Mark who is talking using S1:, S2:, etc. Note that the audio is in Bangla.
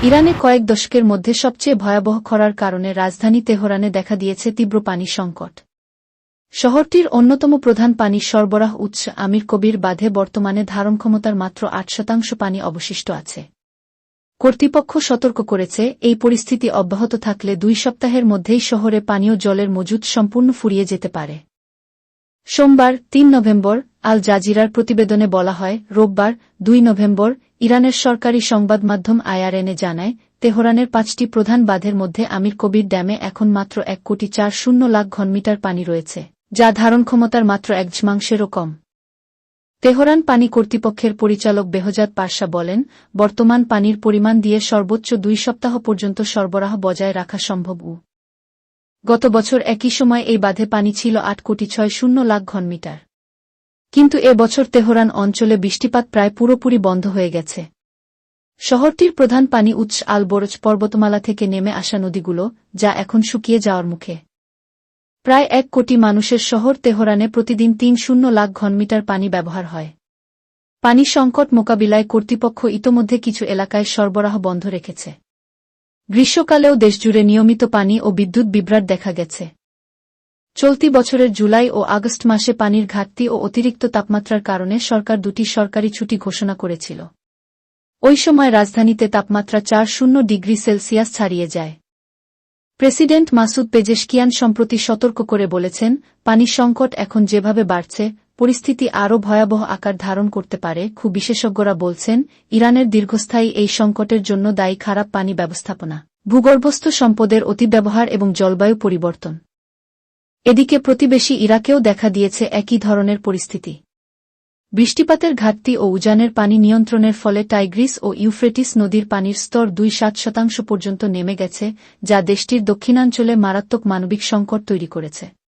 S1: ইরানে কয়েক দশকের মধ্যে সবচেয়ে ভয়াবহ খরার কারণে রাজধানী তেহরানে দেখা দিয়েছে তীব্র পানি সংকট। শহরটির অন্যতম প্রধান পানি সরবরাহ উৎস আমির কবির বাঁধে বর্তমানে ধারণক্ষমতার মাত্র ৮% পানি অবশিষ্ট আছে। কর্তৃপক্ষ সতর্ক করেছে, এই পরিস্থিতি অব্যাহত থাকলে ২ সপ্তাহের মধ্যেই শহরে পানীয় জলের মজুদ সম্পূর্ণ ফুরিয়ে যেতে পারে। সোমবার ৩ নভেম্বর আল জাজিরার প্রতিবেদনে বলা হয়, রোববার ২ নভেম্বর ইরানের সরকারি সংবাদ মাধ্যম IRNA জানায়, তেহরানের ৫টি প্রধান বাঁধের মধ্যে আমির কবির ড্যামে এখন মাত্র ১,৪০,০০,০০০ ঘনমিটার পানি রয়েছে, যা ধারণক্ষমতার মাত্র ১/১০ও কম। তেহরান পানি কর্তৃপক্ষের পরিচালক বেহজাদ পারসা বলেন, বর্তমান পানির পরিমাণ দিয়ে সর্বোচ্চ ২ সপ্তাহ পর্যন্ত সরবরাহ বজায় রাখা সম্ভব। গত বছর একই সময় এই বাঁধে পানি ছিল ৮,৬০,০০,০০০ ঘনমিটার। কিন্তু এ বছর তেহরান অঞ্চলে বৃষ্টিপাত প্রায় পুরোপুরি বন্ধ হয়ে গেছে। শহরটির প্রধান পানি উৎস আল বরজ পর্বতমালা থেকে নেমে আসা নদীগুলো, যা এখন শুকিয়ে যাওয়ার মুখে। প্রায় ১ কোটি মানুষের শহর তেহরানে প্রতিদিন ৩০,০০,০০০ ঘনমিটার পানি ব্যবহার হয়। পানি সংকট মোকাবিলায় কর্তৃপক্ষ ইতোমধ্যে কিছু এলাকায় সরবরাহ বন্ধ রেখেছে। গ্রীষ্মকালেও দেশজুড়ে নিয়মিত পানি ও বিদ্যুৎ বিভ্রাট দেখা গেছে। চলতি বছরের জুলাই ও আগস্ট মাসে পানির ঘাটতি ও অতিরিক্ত তাপমাত্রার কারণে সরকার ২টি সরকারি ছুটি ঘোষণা করেছিল। ওই সময় রাজধানীতে তাপমাত্রা ৪০ সেলসিয়াস ছাড়িয়ে যায়। প্রেসিডেন্ট মাসুদ পেজেশকিয়ান সম্প্রতি সতর্ক করে বলেছেন, পানি সংকট এখন যেভাবে বাড়ছে, পরিস্থিতি আরও ভয়াবহ আকার ধারণ করতে পারে। বিশেষজ্ঞরা বলছেন, ইরানের দীর্ঘস্থায়ী এই সংকটের জন্য দায়ী খারাপ পানি ব্যবস্থাপনা, ভূগর্ভস্থ সম্পদের অতিব্যবহার এবং জলবায়ু পরিবর্তন। এদিকে প্রতিবেশী ইরাকেও দেখা দিয়েছে একই ধরনের পরিস্থিতি। বৃষ্টিপাতের ঘাটতি ও উজানের পানি নিয়ন্ত্রণের ফলে টাইগ্রিস ও ইউফ্রেটিস নদীর পানির স্তর ২.৭% পর্যন্ত নেমে গেছে, যা দেশটির দক্ষিণাঞ্চলে মারাত্মক মানবিক সংকট তৈরি করেছে।